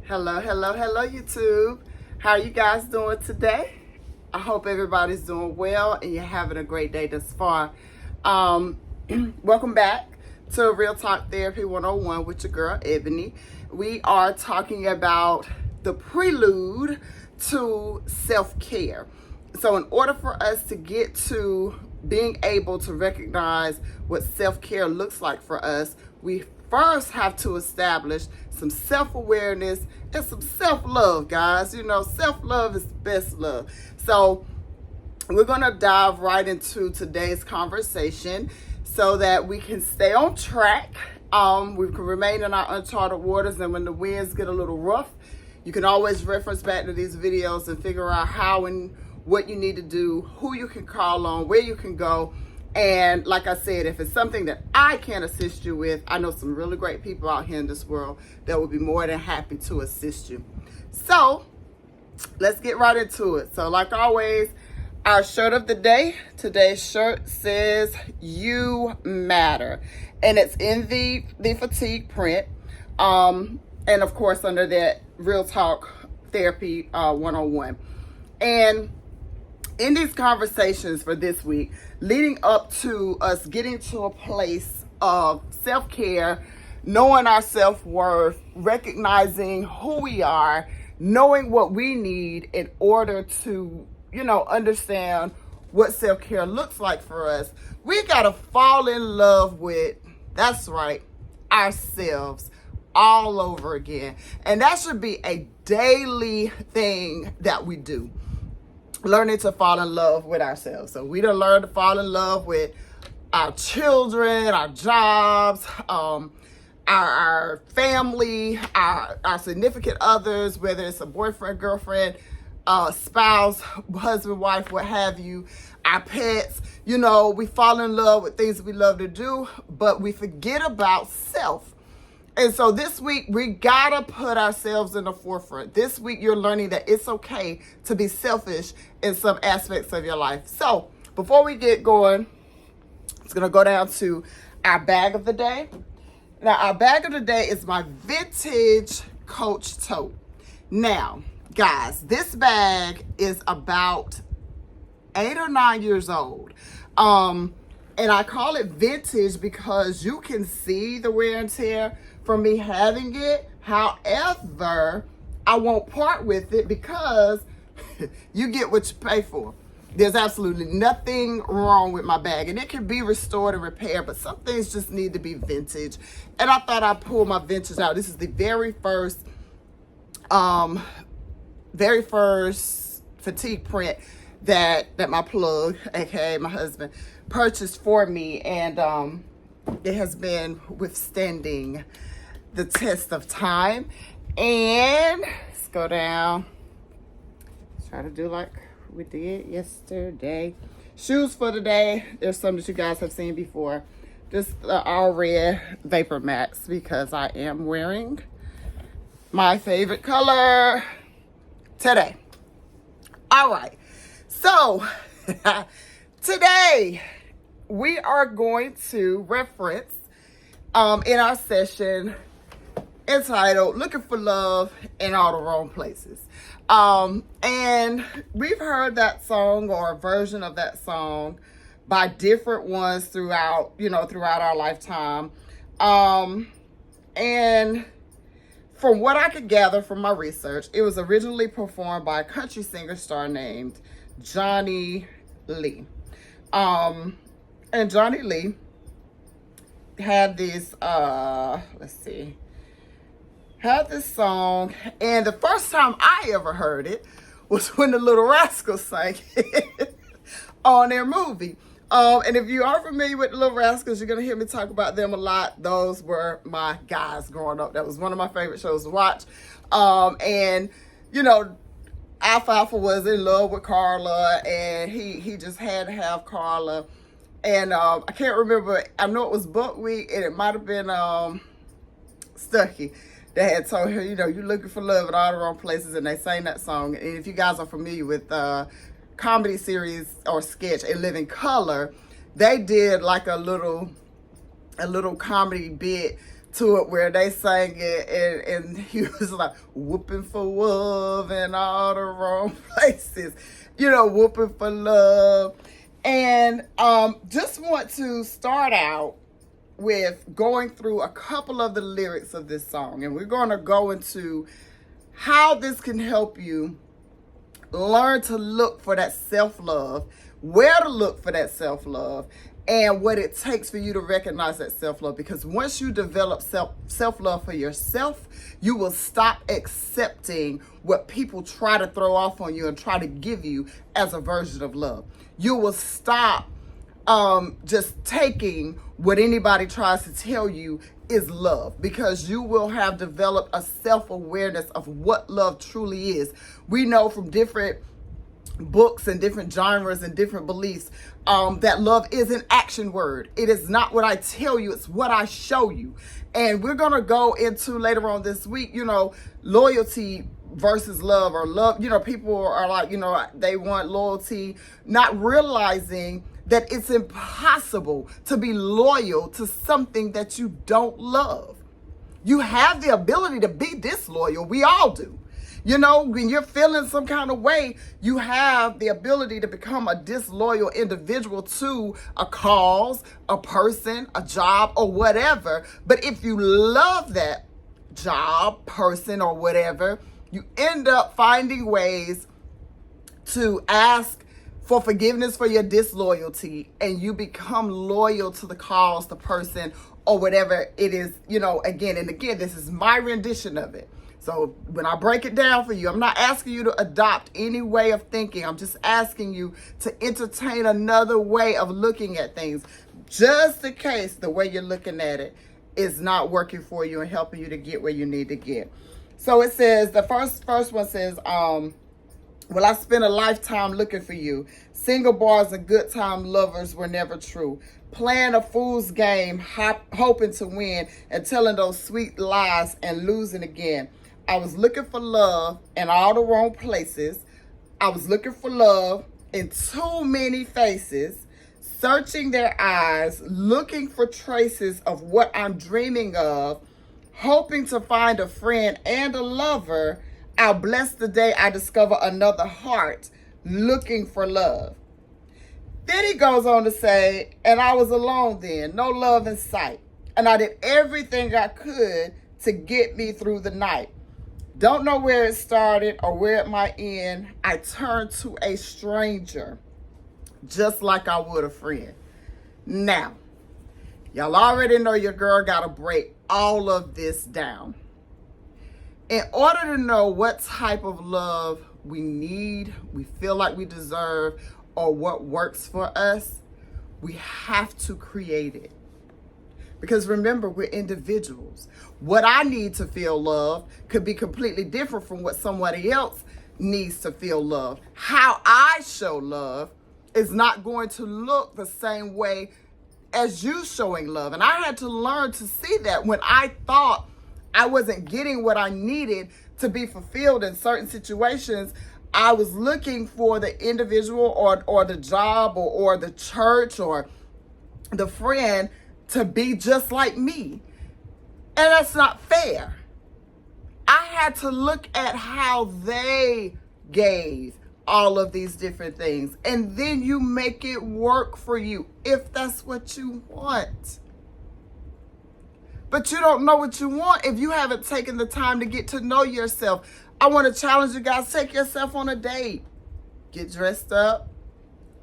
Hello, hello, hello, YouTube. How are you guys doing today? I hope everybody's doing well and you're having a great day thus far. Welcome back to Real Talk Therapy 101 with your girl, Ebony. We are talking about the prelude to self-care. So in order for us to get to being able to recognize what self-care looks like for us, we first have to establish some self-awareness and some self-love, guys. You know, self-love is the best love. So we're going to dive right into today's conversation so that we can stay on track. We can remain in our uncharted waters, and when the winds get a little rough, you can always reference back to these videos and figure out how and what you need to do, who you can call on, where you can go. And like I said, if it's something that I can assist you with, I know some really great people out here in this world that will be more than happy to assist you. So let's get right into it. So like always, our shirt of the day, today's shirt says "You Matter," and it's in the fatigue print. And of course under that Real Talk Therapy 101. And in these conversations for this week, leading up to us getting to a place of self-care, knowing our self-worth, recognizing who we are, knowing what we need in order to, understand what self-care looks like for us, we got to fall in love with, that's right, ourselves all over again. And that should be a daily thing that we do. Learning to fall in love with ourselves. So we done learned to fall in love with our children, our jobs, our family, our significant others, whether it's a boyfriend, girlfriend, spouse, husband, wife, what have you, our pets. We fall in love with things we love to do, but we forget about self. And so this week, we gotta put ourselves in the forefront. This week, you're learning that it's okay to be selfish in some aspects of your life. So before we get going, it's gonna go down to our bag of the day. Now, our bag of the day is my vintage Coach tote. Now, guys, this bag is about 8 or 9 years old. And I call it vintage because you can see the wear and tear from me having it. However, I won't part with it because you get what you pay for. There's absolutely nothing wrong with my bag, and it can be restored and repaired, but some things just need to be vintage. And I thought I'd pull my vintage out. This is the very first fatigue print that my plug, aka my husband, purchased for me, and it has been withstanding the test of time. And let's go down, try to do like we did yesterday. Shoes for the day, there's some that you guys have seen before. Just the all red Vapor Max because I am wearing my favorite color today. All right, so today we are going to reference in our session entitled "Looking for Love in All the Wrong Places." And we've heard that song or a version of that song by different ones throughout our lifetime. And from what I could gather from my research, it was originally performed by a country singer star named Johnny Lee. And Johnny Lee had this, had this song, and the first time I ever heard it was when the Little Rascals sang it on their movie. And if you are familiar with the Little Rascals, you're going to hear me talk about them a lot. Those were my guys growing up. That was one of my favorite shows to watch. And, Alfalfa was in love with Carla, and he just had to have Carla. And I can't remember, I know it was Buckwheat, and it might have been Stucky that had told her, you're looking for love in all the wrong places, and they sang that song. And if you guys are familiar with comedy series or sketch In Living Color, they did like a little comedy bit to it where they sang it, and he was like, whooping for love in all the wrong places, whooping for love. And just want to start out with going through a couple of the lyrics of this song, and we're going to go into how this can help you learn to look for that self-love, where to look for that self-love, and what it takes for you to recognize that self-love. Because once you develop self-love for yourself, you will stop accepting what people try to throw off on you and try to give you as a version of love. You will stop just taking what anybody tries to tell you is love, because you will have developed a self-awareness of what love truly is. We know from different books and different genres and different beliefs that love is an action word. It is not what I tell you, it's what I show you. And we're going to go into later on this week, loyalty versus love, or love. People are like, they want loyalty, not realizing that it's impossible to be loyal to something that you don't love. You have the ability to be disloyal. We all do. When you're feeling some kind of way, you have the ability to become a disloyal individual to a cause, a person, a job, or whatever. But if you love that job, person, or whatever, you end up finding ways to ask for forgiveness for your disloyalty, and you become loyal to the cause, the person, or whatever it is, again and again. This is my rendition of it. So when I break it down for you, I'm not asking you to adopt any way of thinking. I'm just asking you to entertain another way of looking at things, just in case the way you're looking at it is not working for you and helping you to get where you need to get. So it says, the first one says, well, I spent a lifetime looking for you. Single bars and good time lovers were never true. Playing a fool's game, hoping to win, and telling those sweet lies and losing again. I was looking for love in all the wrong places. I was looking for love in too many faces, searching their eyes, looking for traces of what I'm dreaming of, hoping to find a friend and a lover. I'll bless the day I discover another heart looking for love. Then he goes on to say, and I was alone then, no love in sight. And I did everything I could to get me through the night. Don't know where it started or where it might end. I turned to a stranger, just like I would a friend. Now, y'all already know your girl got to break all of this down. In order to know what type of love we need, we feel like we deserve, or what works for us, we have to create it. Because remember, we're individuals. What I need to feel love could be completely different from what somebody else needs to feel love. How I show love is not going to look the same way as you showing love. And I had to learn to see that when I thought I wasn't getting what I needed to be fulfilled in certain situations, I was looking for the individual or the job or the church or the friend to be just like me. And that's not fair. I had to look at how they gave all of these different things. And then you make it work for you if that's what you want. But you don't know what you want if you haven't taken the time to get to know yourself. I want to challenge you guys, take yourself on a date. Get dressed up.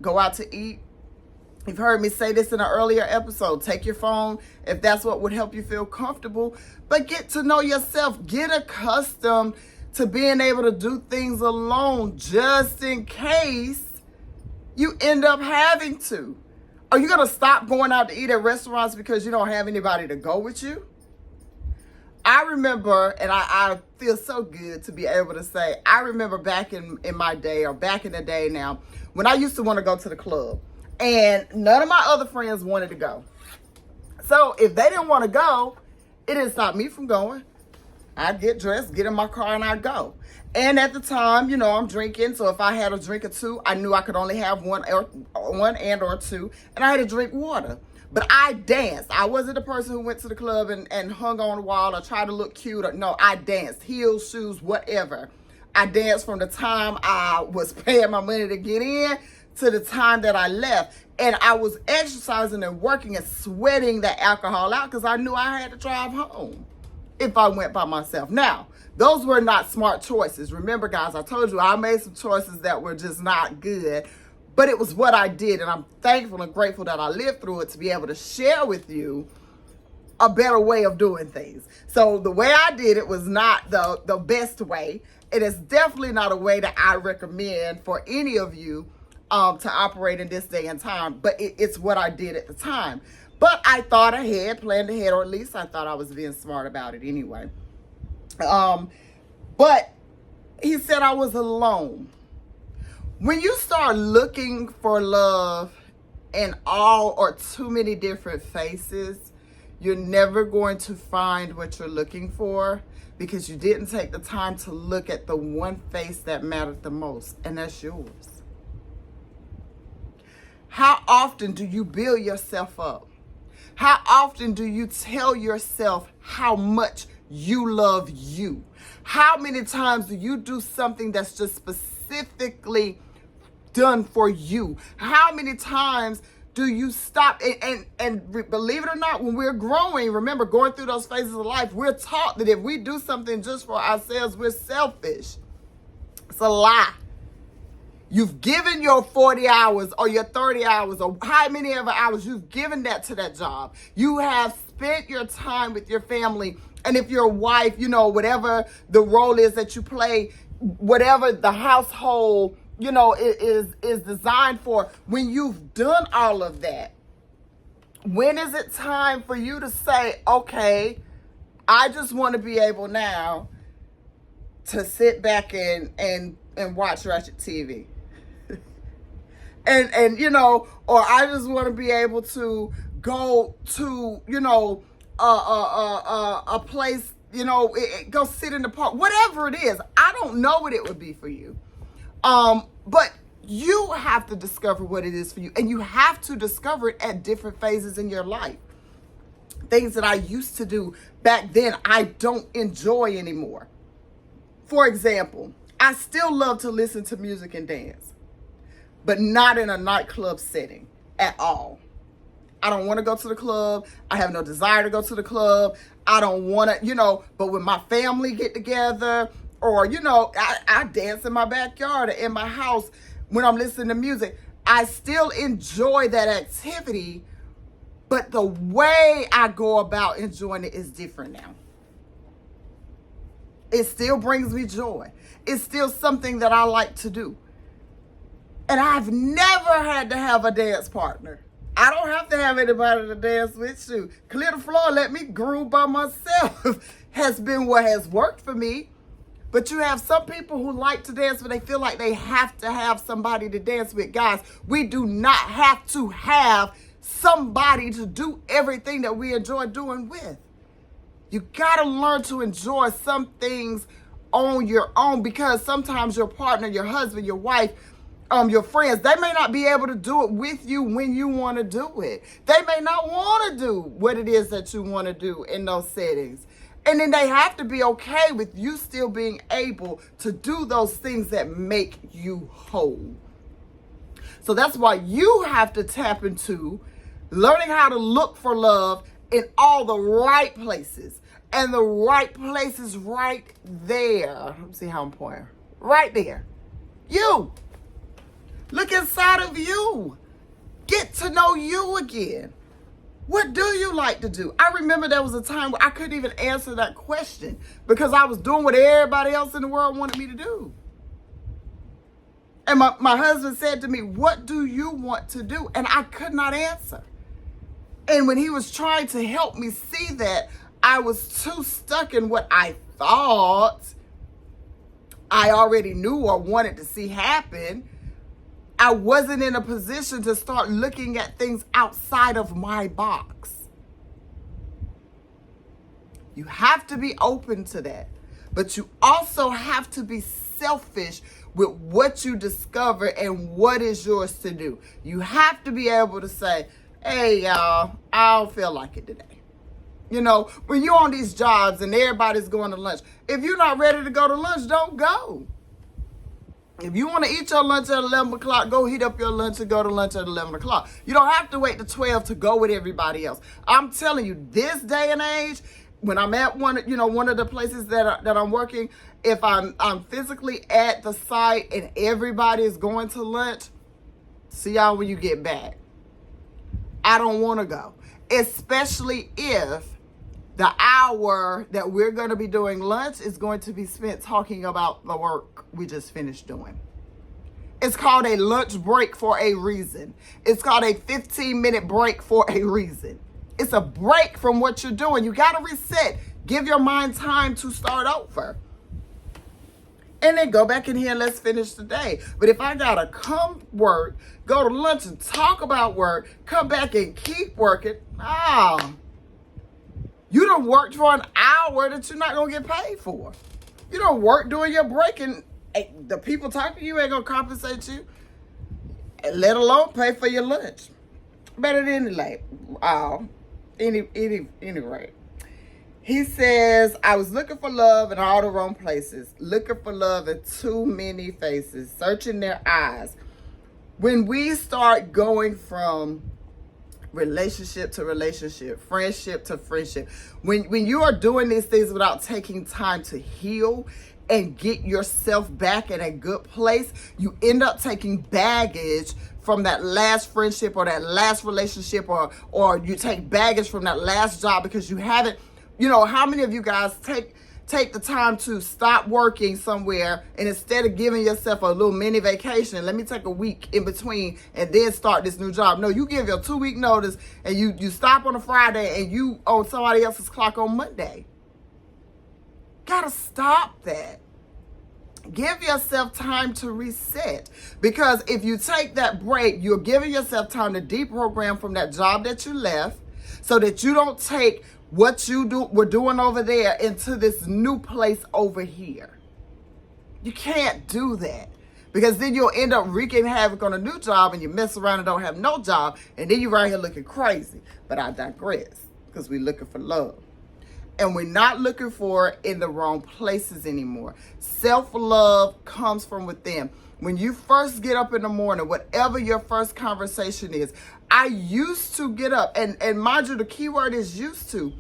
Go out to eat. You've heard me say this in an earlier episode. Take your phone if that's what would help you feel comfortable. But get to know yourself. Get accustomed to being able to do things alone just in case you end up having to. Are you going to stop going out to eat at restaurants because you don't have anybody to go with you? I remember, and I feel so good to be able to say, I remember back in my day, or back in the day now, when I used to want to go to the club. And none of my other friends wanted to go. So if they didn't want to go, it didn't stop me from going. I'd get dressed, get in my car, and I'd go. And at the time, I'm drinking, so if I had a drink or two, I knew I could only have one or two, and I had to drink water. But I danced. I wasn't the person who went to the club and hung on the wall or tried to look cute. No, I danced. Heels, shoes, whatever. I danced from the time I was paying my money to get in to the time that I left. And I was exercising and working and sweating the alcohol out because I knew I had to drive home if I went by myself. Now, those were not smart choices. Remember, guys, I told you I made some choices that were just not good, but it was what I did. And I'm thankful and grateful that I lived through it to be able to share with you a better way of doing things. So the way I did it was not the best way. It is definitely not a way that I recommend for any of you to operate in this day and time, but it's what I did at the time. But I thought ahead, planned ahead, or at least I thought I was being smart about it anyway. But he said I was alone. When you start looking for love in all or too many different faces, you're never going to find what you're looking for because you didn't take the time to look at the one face that mattered the most, and that's yours. How often do you build yourself up? How often do you tell yourself how much you love you? How many times do you do something that's just specifically done for you? How many times do you stop and believe it or not, when we're growing, remember, going through those phases of life, we're taught that if we do something just for ourselves, we're selfish. It's a lie. You've given your 40 hours or your 30 hours or how many ever hours you've given that to that job. You have spent your time with your family. And if you're a wife, whatever the role is that you play, whatever the household, is designed for, when you've done all of that, when is it time for you to say, okay, I just want to be able now to sit back and watch Ratchet TV? and or I just want to be able to go to, a place, go sit in the park, whatever it is. I don't know what it would be for you. But you have to discover what it is for you, and you have to discover it at different phases in your life. Things that I used to do back then, I don't enjoy anymore. For example, I still love to listen to music and dance, but not in a nightclub setting at all. I don't want to go to the club. I have no desire to go to the club. I don't want to, but when my family get together, or, I dance in my backyard or in my house when I'm listening to music, I still enjoy that activity, but the way I go about enjoying it is different now. It still brings me joy. It's still something that I like to do. And I've never had to have a dance partner. I don't have to have anybody to dance with you. Clear the floor, let me groove by myself has been what has worked for me. But you have some people who like to dance, but they feel like they have to have somebody to dance with. Guys, we do not have to have somebody to do everything that we enjoy doing with. You got to learn to enjoy some things on your own, because sometimes your partner, your husband, your wife, your friends, they may not be able to do it with you when you want to do it. They may not want to do what it is that you want to do in those settings. And then they have to be okay with you still being able to do those things that make you whole. So that's why you have to tap into learning how to look for love in all the right places. And the right place is right there. Let me see how I'm pointing. Right there. You. Look inside of you. Get to know you again. What do you like to do? I remember there was a time where I couldn't even answer that question because I was doing what everybody else in the world wanted me to do. And my husband said to me, what do you want to do? And I could not answer. And when he was trying to help me see that, I was too stuck in what I thought I already knew or wanted to see happen. I wasn't in a position to start looking at things outside of my box. You have to be open to that. But you also have to be selfish with what you discover and what is yours to do. You have to be able to say, hey, y'all, I don't feel like it today. You know, when you're on these jobs and everybody's going to lunch, if you're not ready to go to lunch, don't go. If you want to eat your lunch at 11 o'clock, go heat up your lunch and go to lunch at 11 o'clock. You don't have to wait to 12 to go with everybody else. I'm telling you, this day and age, when I'm at one of the places that I'm working, if I'm physically at the site and everybody is going to lunch, see y'all when you get back. I don't want to go, especially if the hour that we're going to be doing lunch is going to be spent talking about the work we just finished doing. It's called a lunch break for a reason. It's called a 15-minute break for a reason. It's a break from what you're doing. You got to reset. Give your mind time to start over. And then go back in here and let's finish the day. But if I got to come work, go to lunch and talk about work, come back and keep working, you done worked for an hour that you're not going to get paid for. You done work during your break and the people talking to you ain't going to compensate you, let alone pay for your lunch. But at any rate, he says, I was looking for love in all the wrong places, looking for love in too many faces, searching their eyes. When we start going from relationship to relationship, friendship to friendship, when you are doing these things without taking time to heal and get yourself back in a good place, you end up taking baggage from that last friendship or that last relationship, or you take baggage from that last job because you haven't, how many of you guys take the time to stop working somewhere and instead of giving yourself a little mini vacation, let me take a week in between and then start this new job? No, you give your 2-week notice and you stop on a Friday and you on somebody else's clock on Monday. Gotta stop that. Give yourself time to reset, because if you take that break, you're giving yourself time to deprogram from that job that you left so that you don't take what we're doing over there into this new place over here. You can't do that, because then you'll end up wreaking havoc on a new job and you mess around and don't have no job, and then you're right here looking crazy. But I digress, because we're looking for love. And we're not looking for it in the wrong places anymore. Self-love comes from within. When you first get up in the morning, whatever your first conversation is, I used to get up, and mind you, the key word is used to.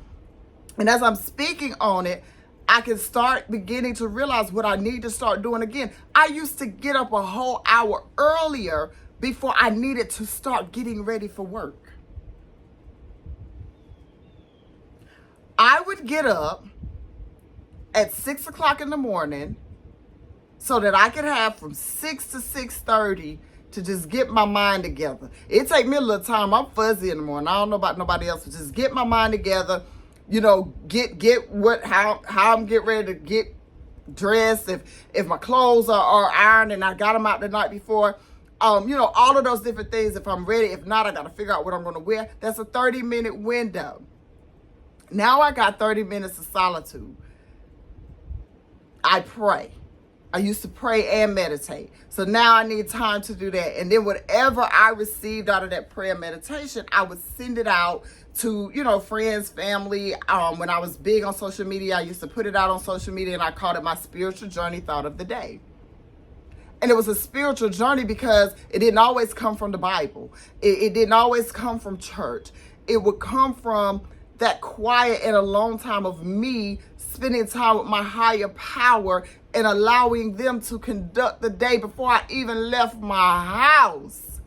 And as I'm speaking on it, I can start beginning to realize what I need to start doing again. I used to get up a whole hour earlier before I needed to start getting ready for work. I would get up at 6 o'clock in the morning so that I could have from 6 to 6:30 to just get my mind together. It take me a little time. I'm fuzzy in the morning. I don't know about nobody else, but just get my mind together. Get how I'm getting ready to get dressed. If my clothes are ironed and I got them out the night before, all of those different things. If I'm ready, if not, I got to figure out what I'm going to wear. That's a 30-minute window. Now I got 30 minutes of solitude. I pray. I used to pray and meditate. So now I need time to do that. And then whatever I received out of that prayer meditation, I would send it out to, friends, family. When I was big on social media, I used to put it out on social media, and I called it my spiritual journey thought of the day. And it was a spiritual journey because it didn't always come from the Bible. It didn't always come from church. It would come from that quiet and alone time of me spending time with my higher power and allowing them to conduct the day before I even left my house.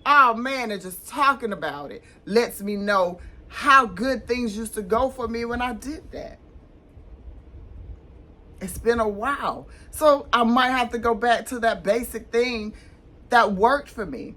Oh man, and just talking about it lets me know how good things used to go for me when I did that. It's been a while. So I might have to go back to that basic thing that worked for me.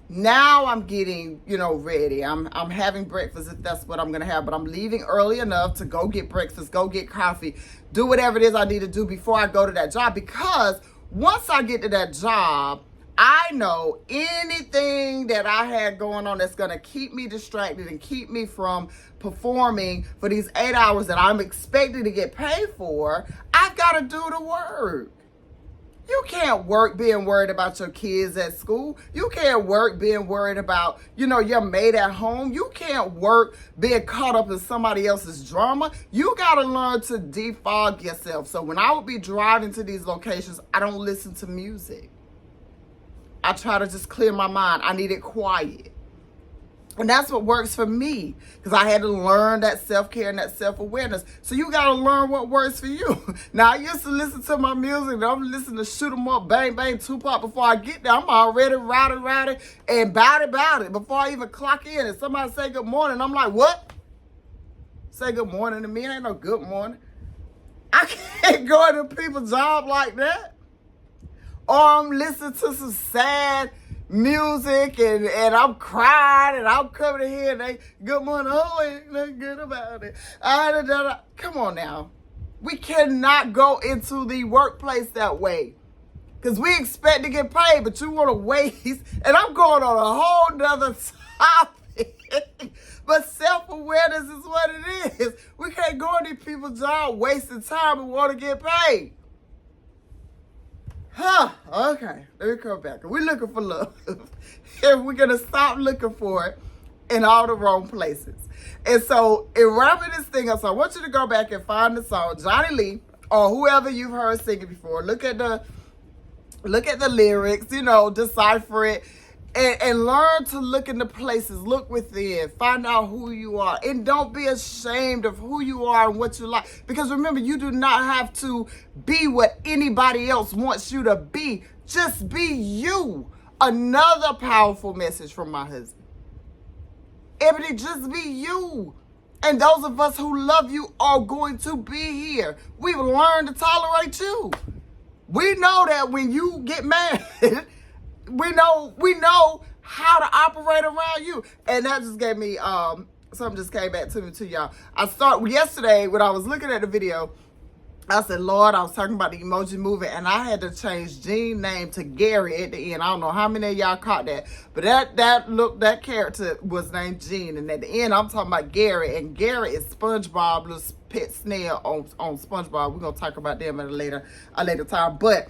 Now I'm getting, ready. I'm having breakfast if that's what I'm going to have, but I'm leaving early enough to go get breakfast, go get coffee, do whatever it is I need to do before I go to that job, because once I get to that job, I know anything that I had going on that's going to keep me distracted and keep me from performing for these 8 hours that I'm expected to get paid for, I've got to do the work. You can't work being worried about your kids at school. You can't work being worried about, your maid at home. You can't work being caught up in somebody else's drama. You got to learn to defog yourself. So when I would be driving to these locations, I don't listen to music. I try to just clear my mind. I need it quiet. And that's what works for me, because I had to learn that self-care and that self-awareness. So you got to learn what works for you. Now, I used to listen to my music, and I'm listening to Shoot 'Em Up, Bang Bang, Tupac. Before I get there, I'm already rowdy, and bout it. Before I even clock in, and somebody say good morning, I'm like, what? Say good morning to me? It ain't no good morning. I can't go into people's job like that. Or I'm listening to some sad music and I'm crying and I'm coming in here and they, good morning, oh, ain't nothing good about it. Come on now. We cannot go into the workplace that way, because we expect to get paid, but you want to waste. And I'm going on a whole nother topic. But self-awareness is what it is. We can't go in these people's job wasting time and want to get paid. Okay, let me come back. We're looking for love. And we're going to stop looking for it in all the wrong places. And so, in wrapping this thing up, so I want you to go back and find the song, Johnny Lee, or whoever you've heard singing before. Look at the lyrics, decipher it. And learn to look into places, look within, find out who you are. And don't be ashamed of who you are and what you like. Because remember, you do not have to be what anybody else wants you to be. Just be you. Another powerful message from my husband. Ebony, just be you. And those of us who love you are going to be here. We've learned to tolerate you. We know that when you get mad, we know how to operate around you. And that just gave me something just came back to me too, y'all. Yesterday when I was looking at the video, I said, Lord, I was talking about the Emoji Movie, and I had to change Gene's name to Gary at the end. I don't know how many of y'all caught that, but that character was named Gene, and at the end I'm talking about Gary, and Gary is SpongeBob's pet snail on SpongeBob. We're gonna talk about them at a later time, but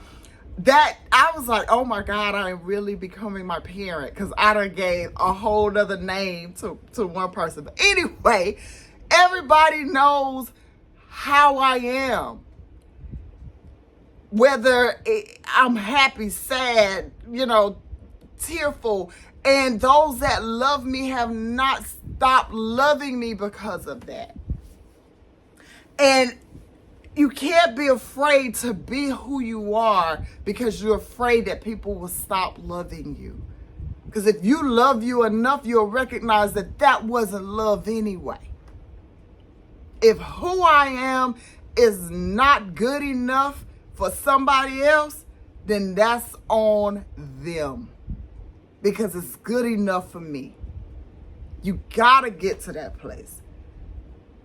that I was like, oh my God, I am really becoming my parent, because I done gave a whole other name to one person. But anyway, everybody knows how I am. Whether I'm happy, sad, tearful. And those that love me have not stopped loving me because of that. And you can't be afraid to be who you are because you're afraid that people will stop loving you. Because if you love you enough, you'll recognize that wasn't love anyway. If who I am is not good enough for somebody else, then that's on them. Because it's good enough for me. You gotta get to that place.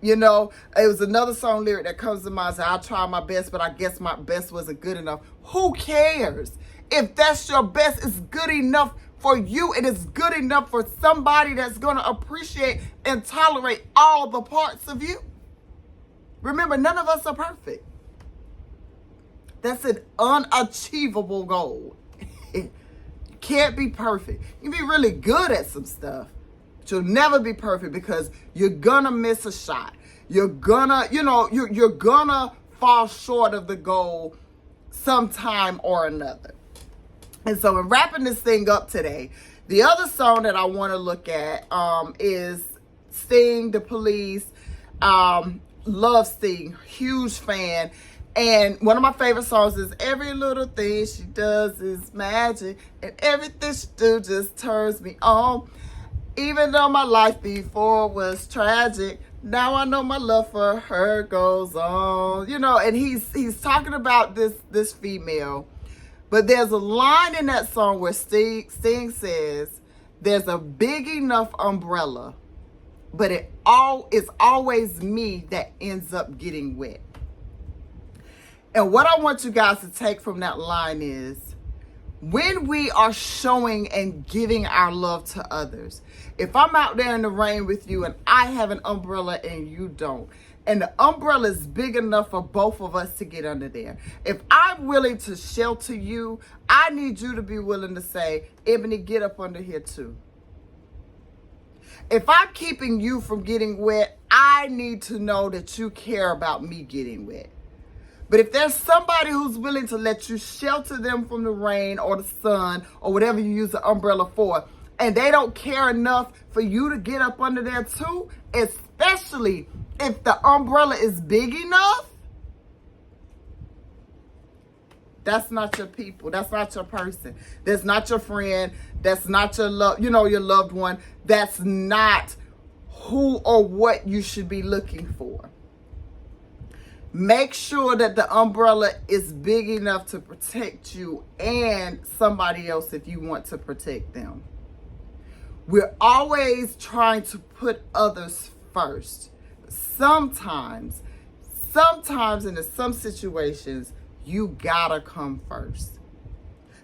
It was another song lyric that comes to mind. I tried my best, but I guess my best wasn't good enough. Who cares? If that's your best, it's good enough for you. And it's good enough for somebody that's going to appreciate and tolerate all the parts of you. Remember, none of us are perfect. That's an unachievable goal. You can't be perfect. You can be really good at some stuff. You'll never be perfect because you're gonna miss a shot. You're gonna, you're gonna fall short of the goal sometime or another. And so in wrapping this thing up today, the other song that I want to look at is Sting, The Police. Love Sting, huge fan. And one of my favorite songs is Every Little Thing She Does Is Magic, and everything she do just turns me on. Even though my life before was tragic, now I know my love for her goes on. And he's talking about this female. But there's a line in that song where Sting says, there's a big enough umbrella, but it's always me that ends up getting wet. And what I want you guys to take from that line is, when we are showing and giving our love to others. If I'm out there in the rain with you and I have an umbrella and you don't, and the umbrella is big enough for both of us to get under there, if I'm willing to shelter you, I need you to be willing to say, Ebony, get up under here too. If I'm keeping you from getting wet, I need to know that you care about me getting wet. But if there's somebody who's willing to let you shelter them from the rain or the sun or whatever you use the umbrella for, and they don't care enough for you to get up under there too, especially if the umbrella is big enough, that's not your people. That's not your person. That's not your friend. That's not your your loved one. That's not who or what you should be looking for. Make sure that the umbrella is big enough to protect you and somebody else if you want to protect them. We're always trying to put others first. Sometimes in some situations, you gotta come first.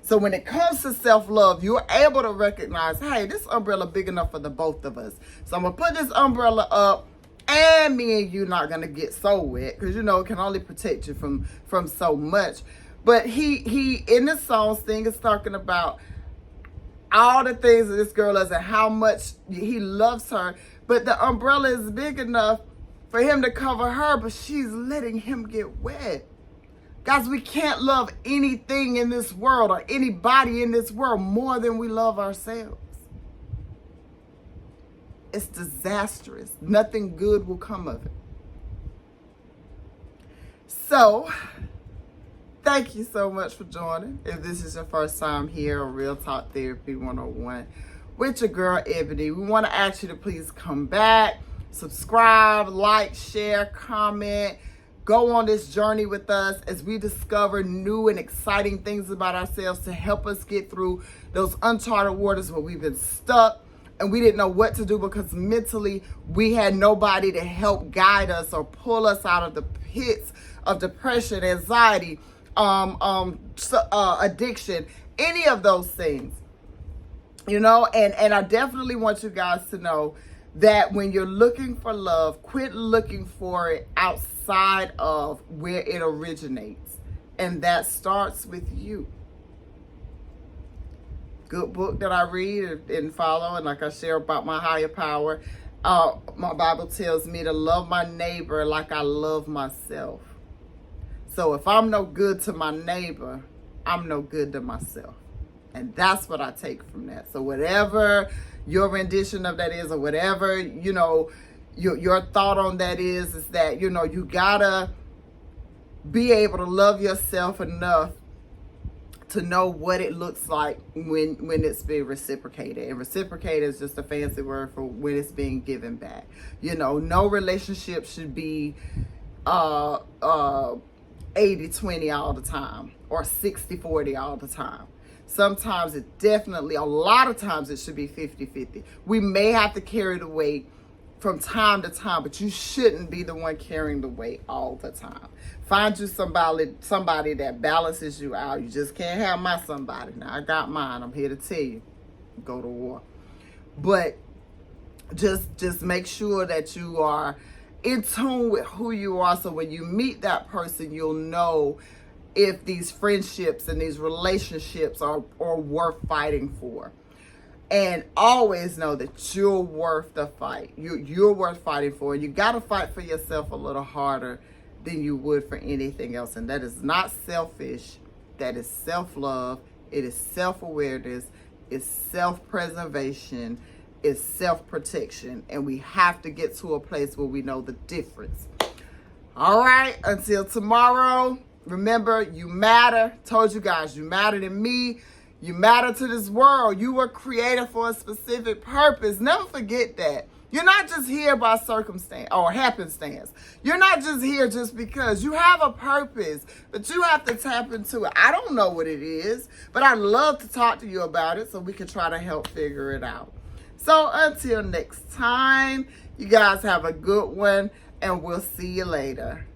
So when it comes to self-love, you're able to recognize, hey, this umbrella big enough for the both of us. So I'm gonna put this umbrella up, and me and you not gonna get so wet, because it can only protect you from so much. But he in the song thing is talking about all the things that this girl does and how much he loves her, but the umbrella is big enough for him to cover her, but she's letting him get wet. Guys, we can't love anything in this world or anybody in this world more than we love ourselves. It's disastrous. Nothing good will come of it. So, thank you so much for joining. If this is your first time here on Real Talk Therapy 101 with your girl Ebony, we want to ask you to please come back, subscribe, like, share, comment. Go on this journey with us as we discover new and exciting things about ourselves to help us get through those uncharted waters where we've been stuck and we didn't know what to do because mentally we had nobody to help guide us or pull us out of the pits of depression, anxiety, addiction, any of those things. And I definitely want you guys to know that when you're looking for love, quit looking for it outside of where it originates. And that starts with you. Good book that I read and follow, and like I share about my higher power, my Bible tells me to love my neighbor like I love myself. So if I'm no good to my neighbor, I'm no good to myself. And that's what I take from that. So whatever your rendition of that is, or whatever, your thought on that is that, you gotta be able to love yourself enough to know what it looks like when it's being reciprocated. And reciprocated is just a fancy word for when it's being given back. No relationship should be 80-20 all the time or 60-40 all the time. Sometimes a lot of times it should be 50-50. We may have to carry the weight from time to time, but you shouldn't be the one carrying the weight all the time. Find you somebody that balances you out. You just can't have my somebody. Now I got mine. I'm here to tell you, go to war. But just make sure that you are in tune with who you are, so when you meet that person, you'll know if these friendships and these relationships are worth fighting for. And always know that you're worth the fight. You're worth fighting for. You got to fight for yourself a little harder than you would for anything else. And that is not selfish. That is self-love. It is self-awareness. It's self-preservation. It's self-protection. And we have to get to a place where we know the difference. All right. Until tomorrow. Remember, you matter. Told you guys, you matter to me. You matter to this world. You were created for a specific purpose. Never forget that. You're not just here by circumstance or happenstance. You're not just here just because. You have a purpose, but you have to tap into it. I don't know what it is, but I'd love to talk to you about it so we can try to help figure it out. So until next time, you guys have a good one, and we'll see you later.